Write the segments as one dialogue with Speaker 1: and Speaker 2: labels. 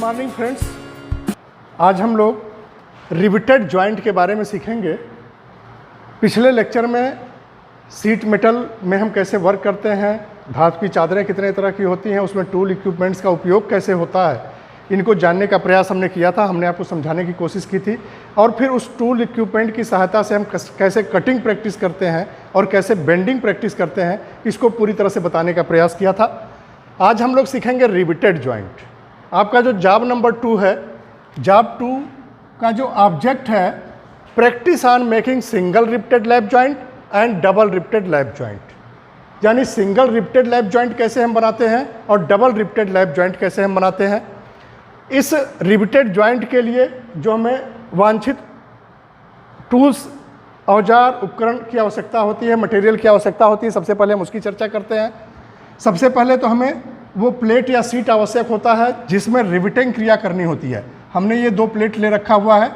Speaker 1: Morning friends, आज हम लोग रिवेटेड जॉइंट के बारे में सीखेंगे। पिछले लेक्चर में सीट मेटल में हम कैसे वर्क करते हैं, धातु की चादरें कितने तरह की होती हैं, उसमें टूल इक्विपमेंट्स का उपयोग कैसे होता है, इनको जानने का प्रयास हमने किया था। हमने आपको समझाने की कोशिश की थी और फिर उस टूल इक्विपमेंट की सहायता से हम कैसे कटिंग प्रैक्टिस करते हैं और कैसे बेंडिंग प्रैक्टिस करते हैं, इसको पूरी तरह से बताने का प्रयास किया था। आज हम लोग सीखेंगे रिवेटेड जॉइंट। आपका जो जॉब नंबर 2 है, जॉब 2 का जो ऑब्जेक्ट है, practice on making single riveted lap joint and double riveted lap joint. यानी सिंगल रिवेटेड लैप जॉइंट कैसे हम बनाते हैं और डबल रिवेटेड लैप जॉइंट कैसे हम बनाते हैं। इस रिवेटेड जॉइंट के लिए जो हमें वांछित टूल्स, औजार, उपकरण की आवश्यकता होती है, मटेरियल की आवश्यकता होती है, सबसे पहले हम उसकी चर्चा करते हैं। सबसे पहले तो हमें वो प्लेट या सीट आवश्यक होता है जिसमें रिवेटिंग क्रिया करनी होती है। हमने ये 2 प्लेट ले रखा हुआ है,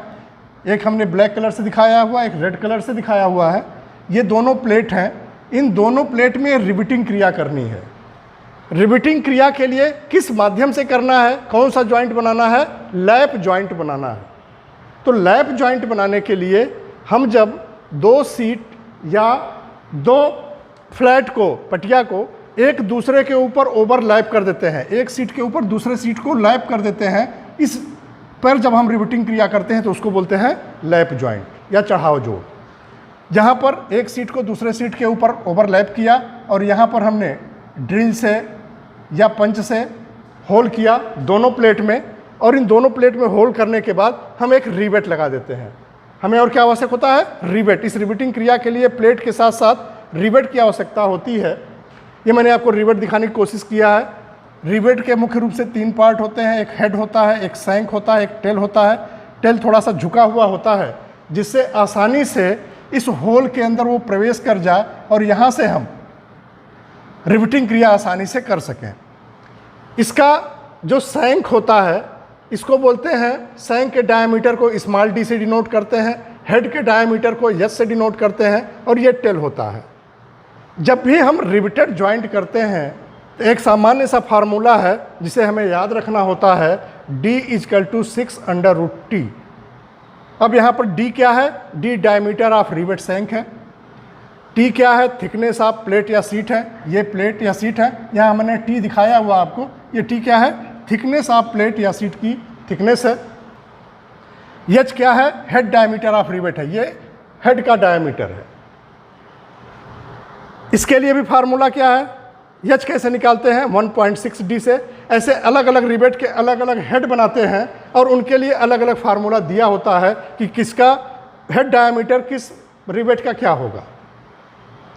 Speaker 1: एक हमने ब्लैक कलर से दिखाया हुआ, एक रेड कलर से दिखाया हुआ है। ये दोनों प्लेट हैं, इन दोनों प्लेट में रिवेटिंग क्रिया करनी है। रिवेटिंग क्रिया के लिए किस माध्यम से करना है, कौन सा जॉइंट बनाना है? लैप जॉइंट बनाना है। तो लैप जॉइंट बनाने के लिए हम जब 2 सीट या 2 फ्लैट को, पटिया को एक दूसरे के ऊपर ओवरलैप कर देते हैं, एक सीट के ऊपर दूसरे सीट को लैप कर देते हैं, इस पर जब हम रिवेटिंग क्रिया करते हैं तो उसको बोलते हैं लैप जॉइंट या चढ़ाव जोड़। जहाँ पर एक सीट को दूसरे सीट के ऊपर ओवरलैप किया और यहाँ पर हमने ड्रिल से या पंच से होल किया दोनों प्लेट में, और इन दोनों प्लेट में होल करने के बाद हम एक रिवेट लगा देते हैं। हमें और क्या आवश्यक होता है? रिवेट। इस रिवेटिंग क्रिया के लिए प्लेट के साथ साथ रिवेट की आवश्यकता होती है। ये मैंने आपको रिवेट दिखाने की कोशिश किया है। रिवेट के मुख्य रूप से 3 पार्ट होते हैं, एक हेड होता है, एक सैंक होता है, एक टेल होता है। टेल थोड़ा सा झुका हुआ होता है जिससे आसानी से इस होल के अंदर वो प्रवेश कर जाए और यहाँ से हम रिवेटिंग क्रिया आसानी से कर सकें। इसका जो सैंक होता है, इसको बोलते हैं, सैंक के डायमीटर को स्मॉल डी से डिनोट करते हैं, हेड के डायमीटर को एस से डिनोट करते हैं, और ये टेल होता है। जब भी हम रिवेटेड जॉइंट करते हैं तो एक सामान्य सा फार्मूला है जिसे हमें याद रखना होता है, D = 6√T। अब यहाँ पर D क्या है? D डायमीटर ऑफ रिवेट सैंक है। T क्या है? थिकनेस ऑफ प्लेट या सीट है। ये प्लेट या सीट है, यहाँ मैंने T दिखाया हुआ आपको। ये T क्या है? थिकनेस ऑफ प्लेट या सीट की थिकनेस है। H क्या है? हेड डायमीटर ऑफ रिवेट है, ये हेड का डायमीटर है। इसके लिए भी फार्मूला क्या है? H कैसे निकालते हैं? 1.6D से। ऐसे अलग अलग रिवेट के अलग अलग हेड बनाते हैं और उनके लिए अलग अलग फार्मूला दिया होता है कि किसका हेड डायमीटर किस रिवेट का क्या होगा।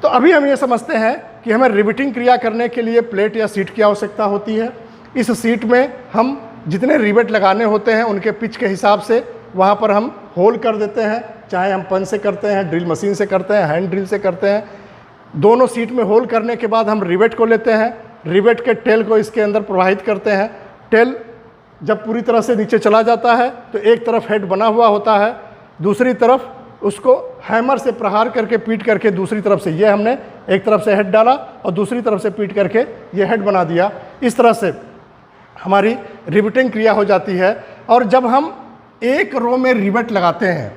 Speaker 1: तो अभी हम ये समझते हैं कि हमें रिवेटिंग क्रिया करने के लिए प्लेट या सीट की आवश्यकता होती है। इस सीट में हम जितने रिवेट लगाने होते हैं उनके पिच के हिसाब से वहाँ पर हम होल कर देते हैं, चाहे हम पंच से करते हैं, ड्रिल मशीन से करते हैं, हैंड ड्रिल से करते हैं। दोनों सीट में होल करने के बाद हम रिवेट को लेते हैं, रिवेट के टेल को इसके अंदर प्रवाहित करते हैं। टेल जब पूरी तरह से नीचे चला जाता है तो एक तरफ हेड बना हुआ होता है, दूसरी तरफ उसको हैमर से प्रहार करके पीट करके दूसरी तरफ से, ये हमने एक तरफ से हेड डाला और दूसरी तरफ से पीट करके ये हेड बना दिया। इस तरह से हमारी रिवेटिंग क्रिया हो जाती है। और जब हम एक रो में रिवेट लगाते हैं,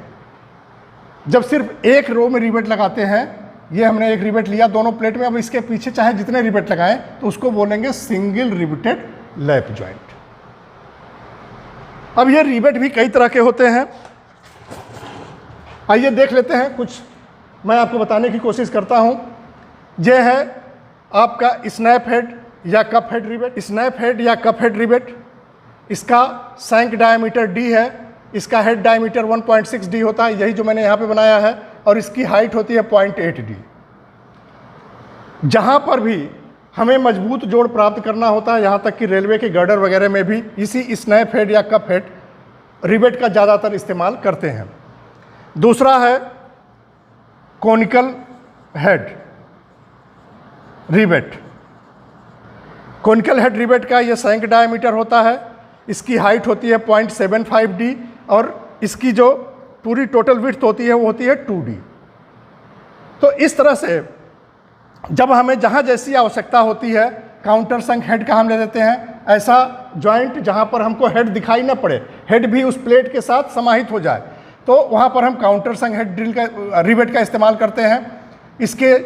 Speaker 1: जब सिर्फ एक रो में रिवेट लगाते हैं, ये हमने एक रिवेट लिया दोनों प्लेट में, अब इसके पीछे चाहे जितने रिवेट लगाएं तो उसको बोलेंगे सिंगल रिवेटेड लैप जॉइंट। अब ये रिवेट भी कई तरह के होते हैं, आइए देख लेते हैं कुछ। मैं आपको बताने की कोशिश करता हूं। यह है आपका स्नैप हेड या cup head rivet. Snap head या कप हेड रिवेट, इसका सैंक डायमीटर D है, इसका हेड डायमीटर 1.6D होता है, यही जो मैंने यहाँ पे बनाया है, और इसकी हाइट होती है 0.8D। जहाँ पर भी हमें मजबूत जोड़ प्राप्त करना होता है, यहाँ तक कि रेलवे के गर्डर वगैरह में भी इसी स्नैप हेड या कप हेड रिवेट का ज़्यादातर इस्तेमाल करते हैं। दूसरा है conical head rivet. Conical head rivet का ये सैंक डायमीटर होता है, इसकी हाइट होती है 0.75D और इसकी जो पूरी टोटल विड्थ होती है वो होती है 2D। तो इस तरह से जब हमें जहाँ जैसी आवश्यकता होती है, काउंटर संक हेड का हम ले देते हैं, ऐसा जॉइंट जहाँ पर हमको हेड दिखाई ना पड़े, हेड भी उस प्लेट के साथ समाहित हो जाए, तो वहाँ पर हम काउंटर संग हेड ड्रिल का रिवेट का इस्तेमाल करते हैं। इसके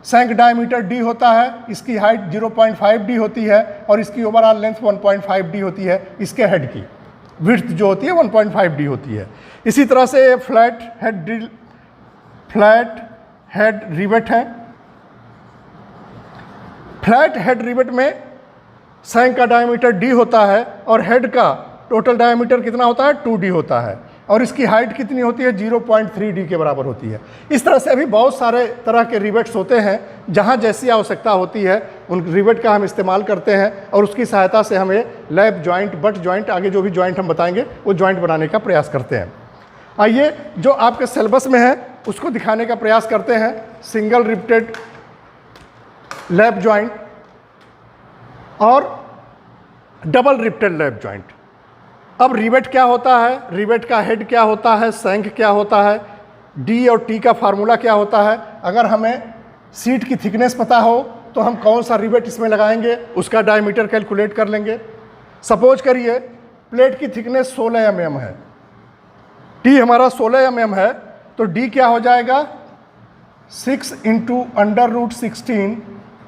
Speaker 1: संग डायमीटर d होता है, इसकी हाइट 0.5 d होती है और इसकी ओवरऑल लेंथ 1.5 d होती है। इसके हेड की विड्थ जो होती है 1.5 d होती है। इसी तरह से फ्लैट हेड रिवेट है। फ्लैट हेड रिवेट में संग का डायमीटर d होता है और हेड का टोटल डायमीटर कितना होता है 2d होता है और इसकी हाइट कितनी होती है 0.3 d के बराबर होती है। इस तरह से अभी बहुत सारे तरह के रिवेट्स होते हैं, जहां जैसी आवश्यकता होती है उन रिवेट का हम इस्तेमाल करते हैं और उसकी सहायता से हमें लैप जॉइंट, बट जॉइंट, आगे जो भी जॉइंट हम बताएंगे वो जॉइंट बनाने का प्रयास करते हैं। आइए जो आपके सिलेबस में है उसको दिखाने का प्रयास करते हैं। सिंगल रिवेटेड लैप जॉइंट और डबल रिवेटेड लैप जॉइंट। अब रिवेट क्या होता है, रिवेट का हेड क्या होता है, शैंक क्या होता है, डी और टी का फार्मूला क्या होता है। अगर हमें सीट की थिकनेस पता हो तो हम कौन सा रिवेट इसमें लगाएंगे, उसका डायमीटर कैलकुलेट कर लेंगे। सपोज करिए प्लेट की थिकनेस 16 mm है, टी हमारा 16 mm है, तो डी क्या हो जाएगा 6 × √16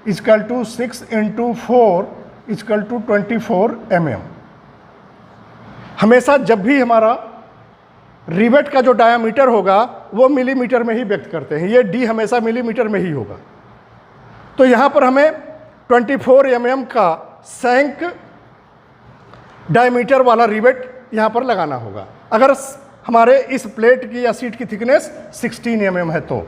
Speaker 1: equal to 6 × 4 equal to 24 mm। हमेशा जब भी हमारा रिवेट का जो डायामीटर होगा वो मिलीमीटर में ही व्यक्त करते हैं, ये डी हमेशा मिलीमीटर में ही होगा। तो यहाँ पर हमें 24 mm का शैंक डायमीटर वाला रिवेट यहाँ पर लगाना होगा। अगर हमारे इस प्लेट की या सीट की थिकनेस 16 mm है तो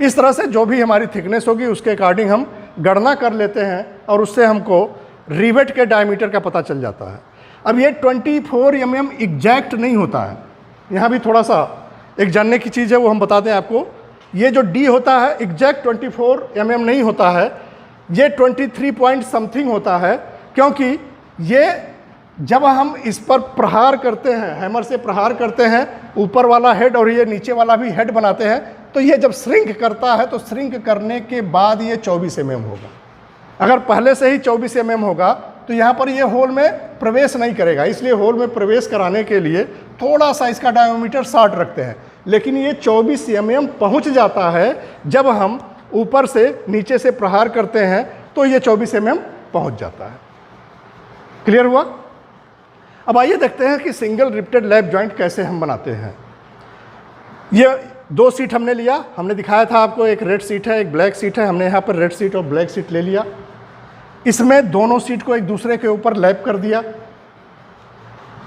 Speaker 1: इस तरह से जो भी हमारी थिकनेस होगी उसके अकॉर्डिंग हम गणना कर लेते हैं और उससे हमको रिवेट के डायमीटर का पता चल जाता है। अब ये 24 mm एग्जैक्ट नहीं होता है, यहाँ भी थोड़ा सा एक जानने की चीज़ है, वो हम बताते हैं आपको। ये जो D होता है एग्जैक्ट 24 mm नहीं होता है, ये 23 पॉइंट समथिंग होता है, क्योंकि ये जब हम इस पर प्रहार करते हैं, हैमर से प्रहार करते हैं, ऊपर वाला हेड और ये नीचे वाला भी हेड बनाते हैं, तो ये जब श्रिंक करता है तो श्रिंक करने के बाद ये 24 mm होगा। अगर पहले से ही 24 mm होगा तो यहाँ पर ये होल में प्रवेश नहीं करेगा, इसलिए होल में प्रवेश कराने के लिए थोड़ा सा इसका डायमीटर 60 रखते हैं, लेकिन ये 24 mm पहुँच जाता है। जब हम ऊपर से नीचे से प्रहार करते हैं तो ये 24 mm पहुँच जाता है। क्लियर हुआ? अब आइए देखते हैं कि सिंगल रिवेटेड लैप जॉइंट कैसे हम बनाते हैं। ये 2 सीट हमने लिया, हमने दिखाया था आपको, एक रेड सीट है एक ब्लैक सीट है। हमने यहाँ पर रेड सीट और ब्लैक सीट ले लिया, इसमें दोनों सीट को एक दूसरे के ऊपर लैप कर दिया।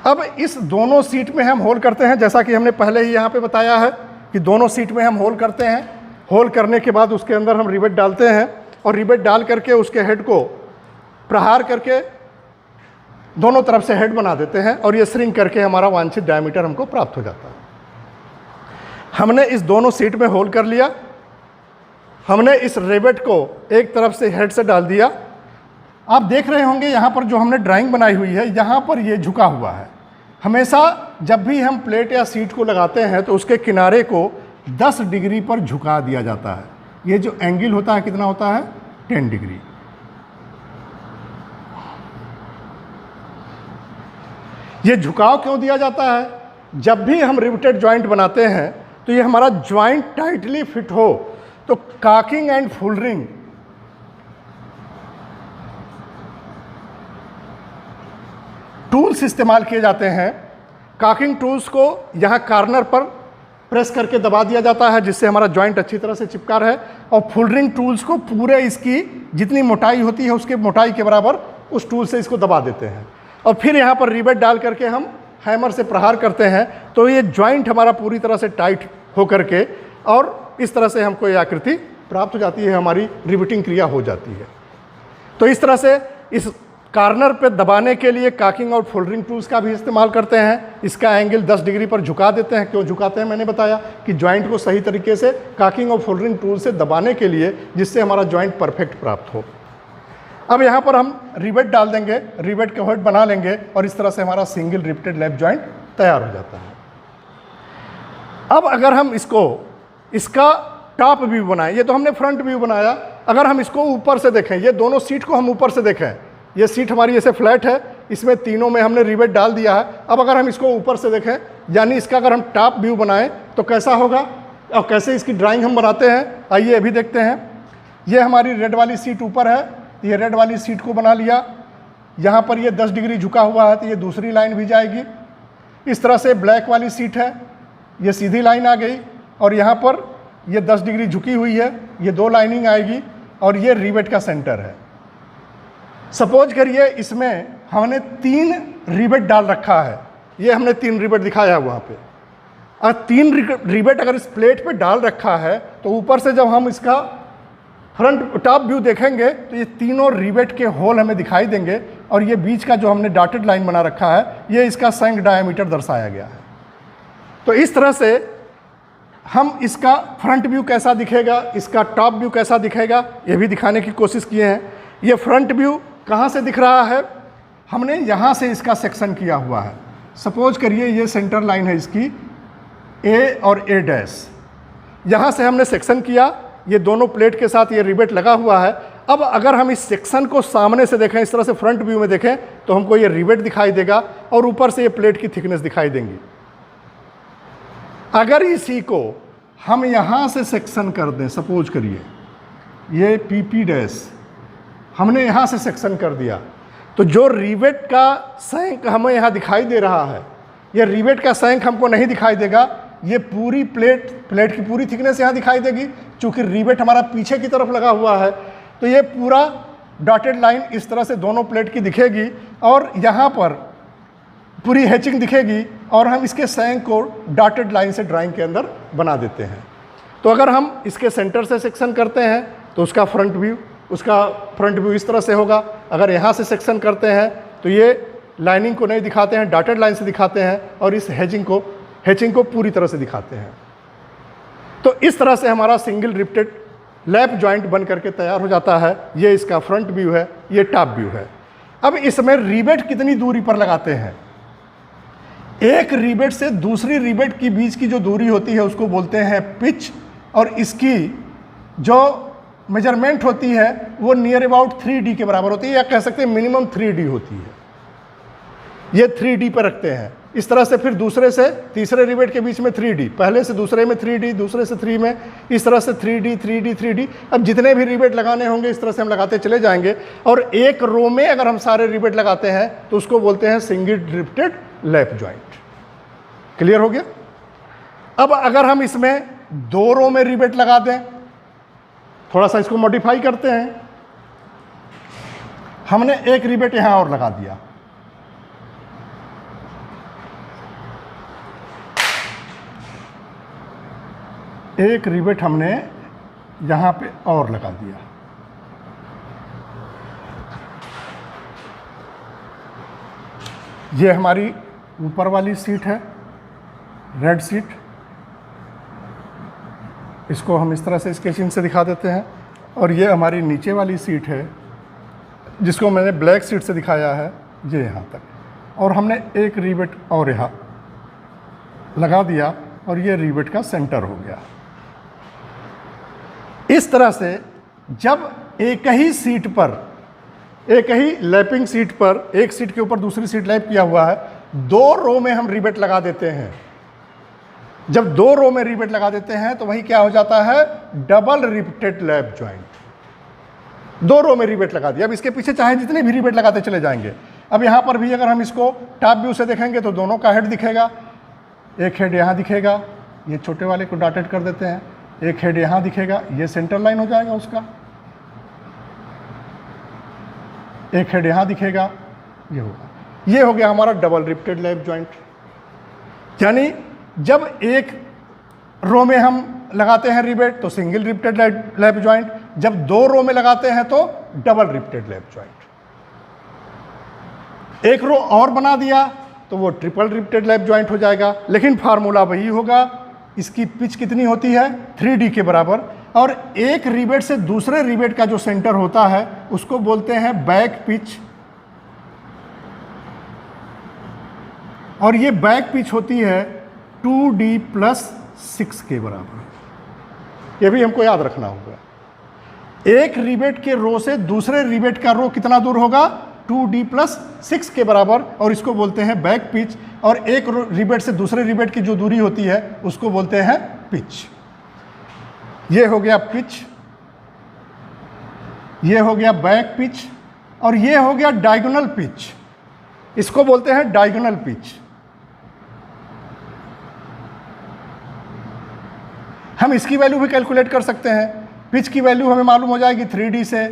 Speaker 1: अब इस दोनों सीट में हम होल करते हैं, जैसा कि हमने पहले ही यहाँ पे बताया है कि दोनों सीट में हम होल करते हैं। होल करने के बाद उसके अंदर हम रिवेट डालते हैं और रिवेट डाल करके उसके हेड को प्रहार करके दोनों तरफ से हेड बना देते हैं और ये श्रिंक करके हमारा वांछित डायमीटर हमको प्राप्त हो जाता है। हमने इस दोनों सीट में होल कर लिया, हमने इस रिवेट को एक तरफ से हेड से डाल दिया। आप देख रहे होंगे यहाँ पर जो हमने ड्राइंग बनाई हुई है, यहाँ पर ये झुका हुआ है। हमेशा जब भी हम प्लेट या सीट को लगाते हैं तो उसके किनारे को 10 डिग्री पर झुका दिया जाता है। ये जो एंगल होता है कितना होता है 10 डिग्री। ये झुकाव क्यों दिया जाता है? जब भी हम रिवेटेड जॉइंट बनाते हैं तो ये हमारा जॉइंट टाइटली फिट हो, तो काकिंग एंड फुलरिंग टूल्स इस्तेमाल किए जाते हैं। काकिंग टूल्स को यहाँ कॉर्नर पर प्रेस करके दबा दिया जाता है जिससे हमारा जॉइंट अच्छी तरह से चिपका रहे, और फुलरिंग टूल्स को पूरे इसकी जितनी मोटाई होती है उसके मोटाई के बराबर उस टूल से इसको दबा देते हैं। और फिर यहाँ पर रिवेट डाल करके हम हैमर से प्रहार करते हैं तो ये जॉइंट हमारा पूरी तरह से टाइट हो करके और इस तरह से हमको ये आकृति प्राप्त हो जाती है, हमारी रिवेटिंग क्रिया हो जाती है। तो इस तरह से इस कॉर्नर पे दबाने के लिए काकिंग और फोल्डरिंग टूल्स का भी इस्तेमाल करते हैं। इसका एंगल 10 डिग्री पर झुका देते हैं। क्यों झुकाते हैं मैंने बताया कि जॉइंट को सही तरीके से काकिंग और फोल्डरिंग टूल से दबाने के लिए, जिससे हमारा जॉइंट परफेक्ट प्राप्त हो। अब यहाँ पर हम रिवेट डाल देंगे, रिवेट का हेड बना लेंगे और इस तरह से हमारा सिंगल रिवेटेड लैप जॉइंट तैयार हो जाता है। अब अगर हम इसका टॉप व्यू बनाएं, ये तो हमने फ्रंट व्यू बनाया, अगर हम इसको ऊपर से देखें, ये दोनों सीट को हम ऊपर से देखें, ये सीट हमारी ऐसे फ्लैट है, इसमें तीनों में हमने रिवेट डाल दिया है। अब अगर हम इसको ऊपर से देखें, यानी इसका अगर हम टॉप व्यू बनाएं तो कैसा होगा और कैसे इसकी ड्राइंग हम बनाते हैं, आइए अभी देखते हैं। ये हमारी रेड वाली सीट ऊपर है, ये रेड वाली सीट को बना लिया। यहाँ पर ये 10 डिग्री झुका हुआ है तो ये दूसरी लाइन भी जाएगी। इस तरह से ब्लैक वाली सीट है, ये सीधी लाइन आ गई और यहाँ पर ये 10 डिग्री झुकी हुई है, ये 2 लाइनिंग आएगी और ये रिवेट का सेंटर है। सपोज करिए इसमें हमने 3 रिवेट डाल रखा है, ये हमने 3 रिवेट दिखाया है वहाँ पे। और 3 रिवेट अगर इस प्लेट पे डाल रखा है तो ऊपर से जब हम इसका फ्रंट टॉप व्यू देखेंगे तो ये तीनों रिवेट के होल हमें दिखाई देंगे और ये बीच का जो हमने डॉटेड लाइन बना रखा है ये इसका सैंक डायमीटर दर्शाया गया है। तो इस तरह से हम इसका फ्रंट व्यू कैसा दिखेगा, इसका टॉप व्यू कैसा दिखेगा, ये भी दिखाने की कोशिश किए हैं। ये फ्रंट व्यू कहाँ से दिख रहा है, हमने यहाँ से इसका सेक्शन किया हुआ है। सपोज करिए ये सेंटर लाइन है इसकी ए और ए डैश, यहाँ से हमने सेक्शन किया, ये दोनों प्लेट के साथ ये रिवेट लगा हुआ है। अब अगर हम इस सेक्शन को सामने से देखें, इस तरह से फ्रंट व्यू में देखें तो हमको ये रिवेट दिखाई देगा और ऊपर से ये प्लेट की थिकनेस दिखाई देंगी। अगर इसी को हम यहाँ से सेक्शन कर दें, सपोज करिए ये पी डैश हमने यहाँ से सेक्शन कर दिया, तो जो रिवेट का सैंक हमें यहाँ दिखाई दे रहा है, ये रिवेट का सैंक हमको नहीं दिखाई देगा। ये पूरी प्लेट की पूरी थिकनेस यहाँ दिखाई देगी। चूँकि रिवेट हमारा पीछे की तरफ लगा हुआ है तो ये पूरा डॉटेड लाइन इस तरह से दोनों प्लेट की दिखेगी और यहाँ पर पूरी हैचिंग दिखेगी और हम इसके सैंक को डॉटेड लाइन से ड्राइंग के अंदर बना देते हैं। तो अगर हम इसके सेंटर से सेक्शन करते हैं तो उसका फ्रंट व्यू इस तरह से होगा। अगर यहाँ से सेक्शन करते हैं तो ये लाइनिंग को नहीं दिखाते हैं, डॉटेड लाइन से दिखाते हैं और इस हैचिंग को पूरी तरह से दिखाते हैं। तो इस तरह से हमारा सिंगल रिवेटेड लैप जॉइंट बन करके तैयार हो जाता है। ये इसका फ्रंट व्यू है, ये टॉप व्यू है। अब इसमें रिवेट कितनी दूरी पर लगाते हैं, एक रिवेट से दूसरी रिवेट के बीच की जो दूरी होती है उसको बोलते हैं पिच, और इसकी जो मेजरमेंट होती है वो नियर अबाउट 3D के बराबर होती है, या कह सकते हैं मिनिमम 3D होती है। ये 3D पर रखते हैं। इस तरह से फिर दूसरे से तीसरे रिवेट के बीच में 3D, पहले से दूसरे में 3D, दूसरे से 3 में, इस तरह से 3D 3D 3D। अब जितने भी रिवेट लगाने होंगे इस तरह से हम लगाते चले जाएंगे और एक रो में अगर हम सारे रिवेट लगाते हैं तो उसको बोलते हैं single riveted lap joint. Clear हो गया। अब अगर हम इसमें 2 रो में रिवेट लगा दें, थोड़ा सा इसको मॉडिफाई करते हैं। हमने एक रिवेट यहां और लगा दिया, एक रिवेट हमने यहां पे और लगा दिया। ये हमारी ऊपर वाली सीट है, रेड सीट। इसको हम इस तरह से स्केचिंग से दिखा देते हैं। और ये हमारी नीचे वाली सीट है जिसको मैंने ब्लैक सीट से दिखाया है, ये यहाँ तक। और हमने एक रिवेट और यहाँ लगा दिया और ये रिवेट का सेंटर हो गया। इस तरह से जब एक ही सीट पर, एक ही लैपिंग सीट पर, एक सीट के ऊपर दूसरी सीट लैप किया हुआ है, 2 रो में हम रिवेट लगा देते हैं। जब 2 रो में रिवेट लगा देते हैं तो वही क्या हो जाता है, डबल रिवेटेड लैप जॉइंट। 2 रो में रिवेट लगा दिया। अब इसके पीछे चाहे जितने भी रिवेट लगाते चले जाएंगे। अब यहाँ पर भी अगर हम इसको टॉप व्यू से देखेंगे तो दोनों का हेड दिखेगा। एक हेड यहाँ दिखेगा, ये छोटे वाले को डॉटेड कर देते हैं। एक हेड यहाँ दिखेगा, ये सेंटर लाइन हो जाएगा उसका। एक हेड यहाँ दिखेगा, ये होगा। ये हो गया हमारा डबल रिवेटेड लैप जॉइंट। यानी जब एक रो में हम लगाते हैं रिवेट तो सिंगल रिवेटेड लैप जॉइंट, जब 2 रो में लगाते हैं तो डबल रिवेटेड लैप जॉइंट। एक रो और बना दिया तो वो ट्रिपल रिवेटेड लैप जॉइंट हो जाएगा। लेकिन फार्मूला वही होगा, इसकी पिच कितनी होती है, 3D के बराबर। और एक रिवेट से दूसरे रिवेट का जो सेंटर होता है उसको बोलते हैं बैक पिच, और ये बैक पिच होती है 2D + 6 के बराबर। ये भी हमको याद रखना होगा। एक रिवेट के रो से दूसरे रिवेट का रो कितना दूर होगा, 2d+6 के बराबर, और इसको बोलते हैं बैक पिच। और एक रिवेट से दूसरे रिवेट की जो दूरी होती है उसको बोलते हैं पिच। ये हो गया पिच, ये हो गया बैक पिच, और ये हो गया डायगोनल पिच। इसको बोलते हैं डायगोनल पिच। हम इसकी वैल्यू भी कैलकुलेट कर सकते हैं। पिच की वैल्यू हमें मालूम हो जाएगी 3d से,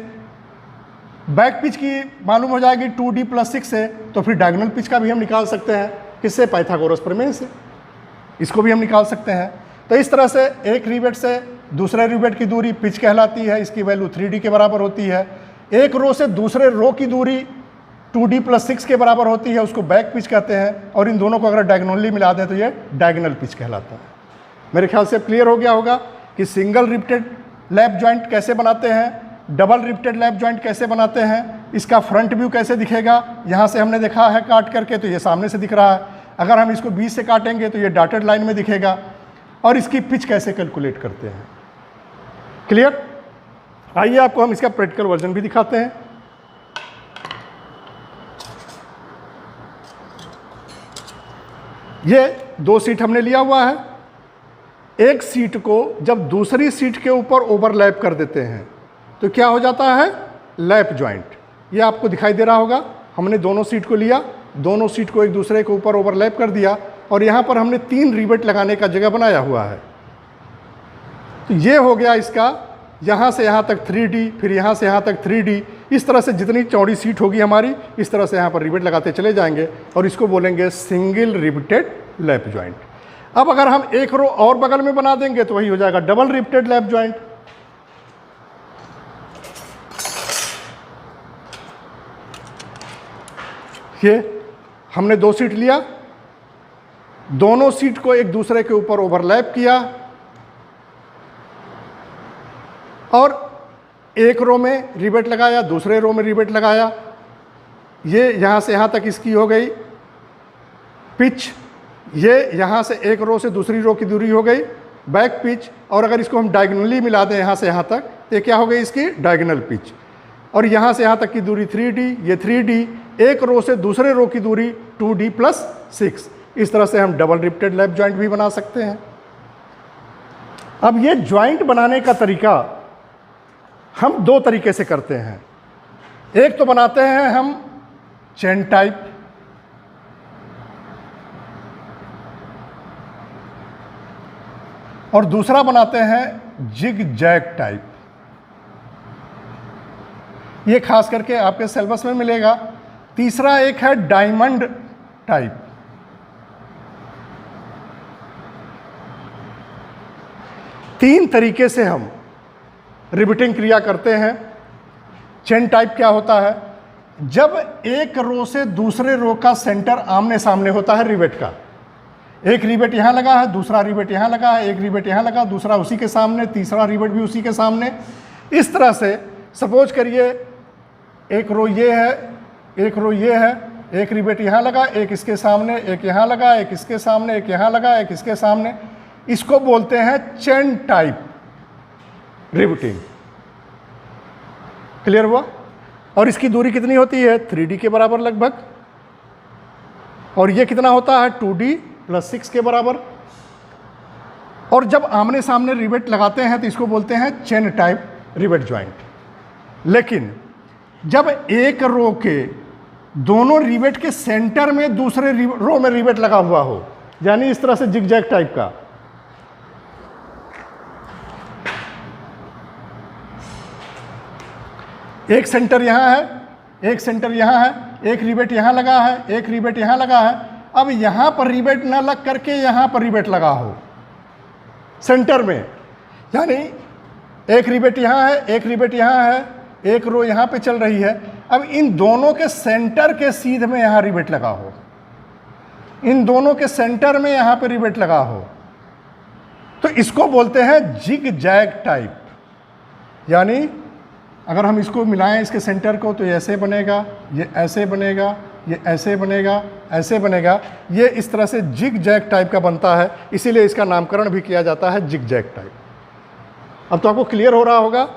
Speaker 1: बैक पिच की मालूम हो जाएगी 2d+6 से, तो फिर डायगोनल पिच का भी हम निकाल सकते हैं। किससे? पाइथागोरस प्रमेय से। इसको भी हम निकाल सकते हैं। तो इस तरह से एक रिवेट से दूसरे रिवेट की दूरी पिच कहलाती है, इसकी वैल्यू 3d के बराबर होती है। एक रो से दूसरे रो की दूरी 2d+6 के बराबर होती है, उसको बैक पिच कहते हैं। और इन दोनों को अगर डायगोनली मिला दें तो ये डायगोनल पिच कहलाता है। मेरे ख्याल से क्लियर हो गया होगा कि सिंगल रिवेटेड लैप जॉइंट कैसे बनाते हैं, डबल रिवेटेड लैप जॉइंट कैसे बनाते हैं, इसका फ्रंट व्यू कैसे दिखेगा। यहाँ से हमने देखा है काट करके, तो ये सामने से दिख रहा है। अगर हम इसको बीच से काटेंगे तो ये डॉटेड लाइन में दिखेगा। और इसकी पिच कैसे कैलकुलेट करते हैं। क्लियर? आइए आपको हम इसका प्रैक्टिकल वर्जन भी दिखाते हैं। ये 2 सीट हमने लिया हुआ है। एक सीट को जब दूसरी सीट के ऊपर ओवरलैप कर देते हैं तो क्या हो जाता है? Lap joint. ये आपको दिखाई दे रहा होगा। हमने दोनों सीट को लिया, दोनों सीट को एक दूसरे के ऊपर ओवरलैप कर दिया, और यहाँ पर हमने 3 रिवेट लगाने का जगह बनाया हुआ है। तो ये हो गया इसका, यहाँ से यहाँ तक 3D, फिर यहाँ से यहाँ तक 3D। इस तरह से जितनी चौड़ी सीट होगी हमारी, इस तरह से यहाँ पर रिवेट लगाते चले जाएंगे, और इसको बोलेंगे सिंगल रिवेटेड लैप जॉइंट। अब अगर हम एक रो और बगल में बना देंगे तो वही हो जाएगा डबल रिवेटेड लैप जॉइंट। ये हमने 2 सीट लिया, दोनों सीट को एक दूसरे के ऊपर ओवरलैप किया, और एक रो में रिवेट लगाया, दूसरे रो में रिवेट लगाया। ये यहाँ से यहाँ तक इसकी हो गई पिच। ये यहाँ से एक रो से दूसरी रो की दूरी हो गई बैक पिच। और अगर इसको हम डायगोनली मिला दें यहाँ से यहाँ तक, तो ये क्या हो गई? इसकी डायगोनल पिच। और यहाँ से यहाँ तक की दूरी 3D, ये 3D। एक रो से दूसरे रो की दूरी 2d+6। इस तरह से हम डबल रिवेटेड लैप जॉइंट भी बना सकते हैं। अब ये जॉइंट बनाने का तरीका हम 2 तरीके से करते हैं। एक तो बनाते हैं हम चेन टाइप, और दूसरा बनाते हैं जिग जैग टाइप। ये खास करके आपके सिलेबस में मिलेगा। तीसरा एक है डायमंड टाइप। तीन तरीके से हम रिवेटिंग क्रिया करते हैं। चेन टाइप क्या होता है? जब एक रो से दूसरे रो का सेंटर आमने सामने होता है रिवेट का, एक रिवेट यहाँ लगा है, दूसरा रिवेट यहाँ लगा है, एक रिवेट यहाँ लगा, दूसरा उसी के सामने, तीसरा रिवेट भी उसी के सामने। इस तरह से सपोज करिए एक रो ये है, एक रो ये है, एक रिवेट यहाँ लगा, एक इसके सामने, एक यहाँ लगा, एक इसके सामने, एक यहाँ लगा, एक इसके सामने। इसको बोलते हैं चेन टाइप रिवेटिंग। क्लियर हुआ? और इसकी दूरी कितनी होती है? 3D के बराबर लगभग। और ये कितना होता है? 2d+6 के बराबर। और जब आमने सामने रिवेट लगाते हैं तो इसको बोलते हैं चेन टाइप रिवेट जॉइंट। लेकिन जब एक रो के दोनों रिवेट के सेंटर में दूसरे रो में रिवेट लगा हुआ हो, यानी इस तरह से जिगजैग टाइप का, एक सेंटर यहाँ है, एक सेंटर यहाँ है, एक रिवेट यहाँ लगा है, एक रिवेट यहाँ लगा है। अब यहाँ पर रिवेट ना लग करके यहाँ पर रिवेट लगा हो सेंटर में, यानी एक रिवेट यहाँ है, एक रिवेट यहाँ है, एक रो यहाँ पे चल रही है। अब इन दोनों के सेंटर के सीध में यहाँ रिवेट लगा हो, इन दोनों के सेंटर में यहाँ पे रिवेट लगा हो, तो इसको बोलते हैं जिग जैग टाइप। यानी अगर हम इसको मिलाएं इसके सेंटर को, तो ये ऐसे बनेगा, ये ऐसे बनेगा, ये ऐसे बनेगा, ऐसे बनेगा। ये इस तरह से जिग जैग टाइप का बनता है, इसीलिए इसका नामकरण भी किया जाता है जिग जैग टाइप। अब तो आपको क्लियर हो रहा होगा।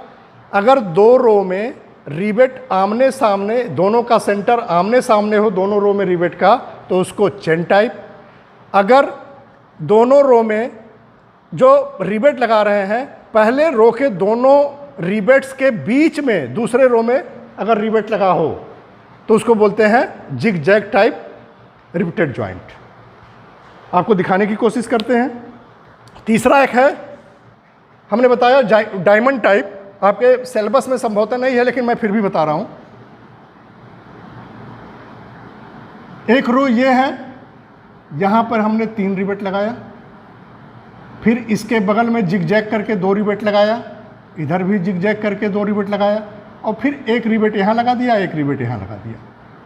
Speaker 1: अगर दो रो में रिवेट आमने सामने, दोनों का सेंटर आमने सामने हो दोनों रो में रिवेट का, तो उसको चेन टाइप। अगर दोनों रो में जो रिवेट लगा रहे हैं, पहले रो के दोनों रिवेट्स के बीच में दूसरे रो में अगर रिवेट लगा हो, तो उसको बोलते हैं zig zag type riveted joint. आपको दिखाने की कोशिश करते हैं। तीसरा एक है, हमने बताया डायमंड टाइप, आपके सिलेबस में संभवतः नहीं है लेकिन मैं फिर भी बता रहा हूं। एक रो ये है, यहां पर हमने 3 रिवेट लगाया, फिर इसके बगल में जिग जैग करके 2 रिवेट लगाया, इधर भी जिग जैग करके 2 रिवेट लगाया, और फिर एक रिवेट यहाँ लगा दिया, एक रिवेट यहाँ लगा दिया।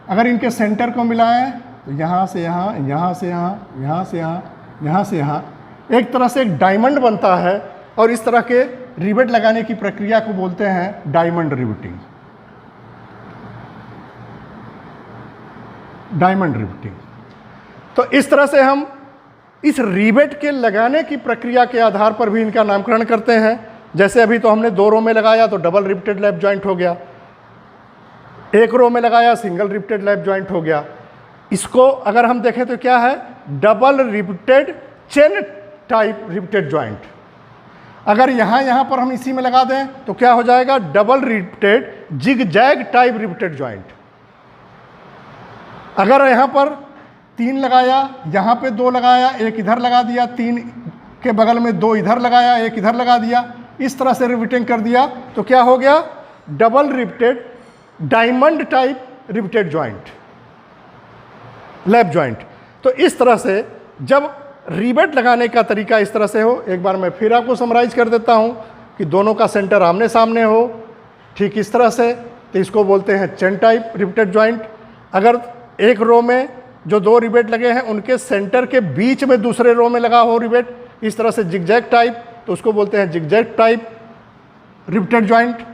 Speaker 1: अगर इनके सेंटर को मिलाएं तो यहाँ से यहाँ, यहाँ से यहाँ, यहाँ से यहाँ, यहाँ से यहाँ, एक तरह से एक डायमंड बनता है। और इस तरह के रिवेट लगाने की प्रक्रिया को बोलते हैं डायमंड रिवेटिंग। Diamond riveting. तो इस तरह से हम इस रिवेट के लगाने की प्रक्रिया के आधार पर भी इनका नामकरण करते हैं। जैसे अभी तो हमने 2 रो में लगाया तो डबल रिवेटेड लैप जॉइंट हो गया, एक रो में लगाया सिंगल रिवेटेड लैप जॉइंट हो गया। इसको अगर हम देखें तो क्या है, double riveted chain type riveted joint. अगर यहाँ पर हम इसी में लगा दें तो क्या हो जाएगा, double riveted zig zag type riveted joint. अगर यहाँ पर 3 लगाया, यहाँ पे 2 लगाया, एक इधर लगा दिया, 3 के बगल में 2 इधर लगाया, एक इधर लगा दिया, इस तरह से रिवेटिंग कर दिया, तो क्या हो गया, double riveted diamond type riveted joint, lap joint. तो इस तरह से जब रिवेट लगाने का तरीका इस तरह से हो, एक बार मैं फिर आपको समराइज कर देता हूं कि दोनों का सेंटर आमने सामने हो, ठीक इस तरह से, तो इसको बोलते हैं चेन टाइप रिवेटेड जॉइंट। अगर एक रो में जो 2 रिवेट लगे हैं उनके सेंटर के बीच में दूसरे रो में लगा हो रिवेट, इस तरह से जिगजैग टाइप, तो उसको बोलते हैं जिगजैग टाइप रिवेटेड जॉइंट।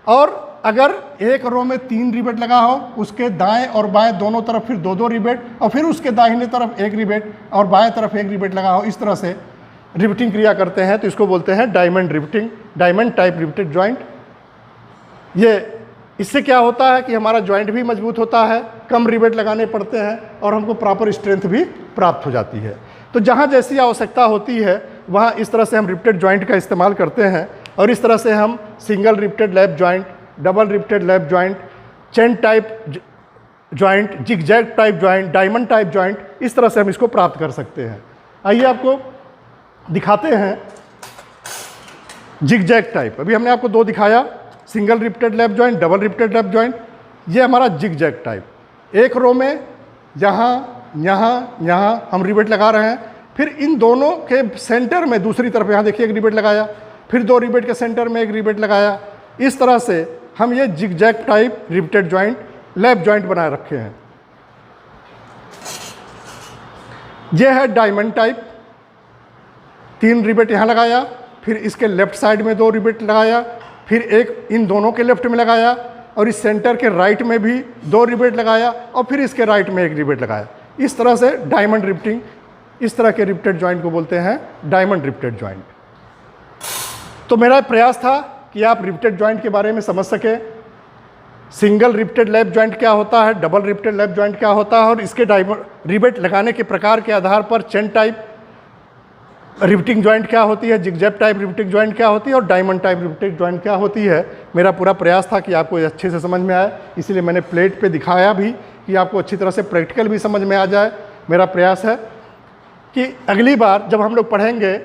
Speaker 1: और अगर एक रो में 3 रिवेट लगा हो, उसके दाएं और बाएं दोनों तरफ फिर 2-2 रिवेट, और फिर उसके दाहिने तरफ 1 रिवेट और बाएं तरफ 1 रिवेट लगा हो, इस तरह से रिवेटिंग क्रिया करते हैं, तो इसको बोलते हैं diamond riveting, diamond type riveted joint. ये इससे क्या होता है कि हमारा जॉइंट भी मजबूत होता है, कम रिवेट लगाने पड़ते हैं और हमको प्रॉपर स्ट्रेंथ भी प्राप्त हो जाती है। तो जहाँ जैसी आवश्यकता होती है वहाँ इस तरह से हम रिवेटेड जॉइंट का इस्तेमाल करते हैं, और इस तरह से हम single riveted lap joint, double riveted lap joint, chain type joint, zigzag type joint, diamond type joint, इस तरह से हम इसको प्राप्त कर सकते हैं। आइए आपको दिखाते हैं जिगजैग टाइप। अभी हमने आपको 2 दिखाया, single riveted lap joint, double riveted lap joint. ये हमारा जिगजैग टाइप। एक रो में यहाँ यहाँ यहाँ हम रिवेट लगा रहे हैं, फिर इन दोनों के सेंटर में दूसरी तरफ यहाँ देखिए एक रिवेट लगाया, फिर 2 रिवेट के सेंटर में एक रिवेट लगाया। इस तरह से हम ये zigzag type riveted joint, lap joint बनाए रखे हैं। यह है डायमंड टाइप। 3 रिवेट यहाँ लगाया, फिर इसके लेफ्ट साइड में 2 रिवेट लगाया, फिर एक इन दोनों के लेफ्ट में लगाया, और इस सेंटर के राइट में भी 2 रिवेट लगाया, और फिर इसके राइट में 1 रिवेट लगाया। इस तरह से डायमंड रिवेटिंग, इस तरह के रिवेटेड जॉइंट को बोलते हैं डायमंड रिवेटेड जॉइंट। तो मेरा प्रयास था कि आप रिवेटेड जॉइंट के बारे में समझ सकें, सिंगल रिवेटेड लैप जॉइंट क्या होता है, डबल रिवेटेड लैप जॉइंट क्या होता है, और इसके रिवेट लगाने के प्रकार के आधार पर चेन टाइप रिवेटिंग जॉइंट क्या होती है, जिगजैग टाइप रिवेटिंग जॉइंट क्या होती है, और डायमंड टाइप रिवेटिंग जॉइंट क्या होती है। मेरा पूरा प्रयास था कि आपको अच्छे से समझ में आए, इसीलिए मैंने प्लेट पे दिखाया भी कि आपको अच्छी तरह से प्रैक्टिकल भी समझ में आ जाए। मेरा प्रयास है कि अगली बार जब हम लोग पढ़ेंगे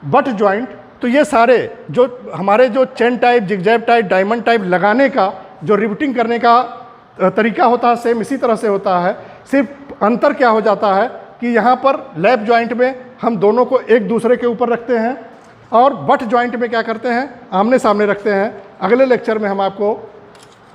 Speaker 1: बट जॉइंट, तो ये सारे जो हमारे जो chain type, zigzag type, diamond type लगाने का जो रिवेटिंग करने का तरीका होता है, सेम इसी तरह से होता है। सिर्फ अंतर क्या हो जाता है कि यहाँ पर लैप जॉइंट में हम दोनों को एक दूसरे के ऊपर रखते हैं, और बट जॉइंट में क्या करते हैं, आमने सामने रखते हैं। अगले लेक्चर में हम आपको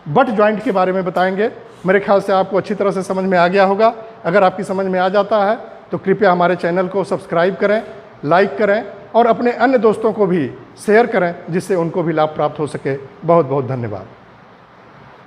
Speaker 1: बट जॉइंट के बारे में बताएंगे। मेरे ख्याल से आपको अच्छी तरह से समझ में आ गया होगा। अगर आपकी समझ में आ जाता है तो कृपया हमारे चैनल को सब्सक्राइब करें, लाइक करें, और अपने अन्य दोस्तों को भी शेयर करें, जिससे उनको भी लाभ प्राप्त हो सके। बहुत बहुत धन्यवाद।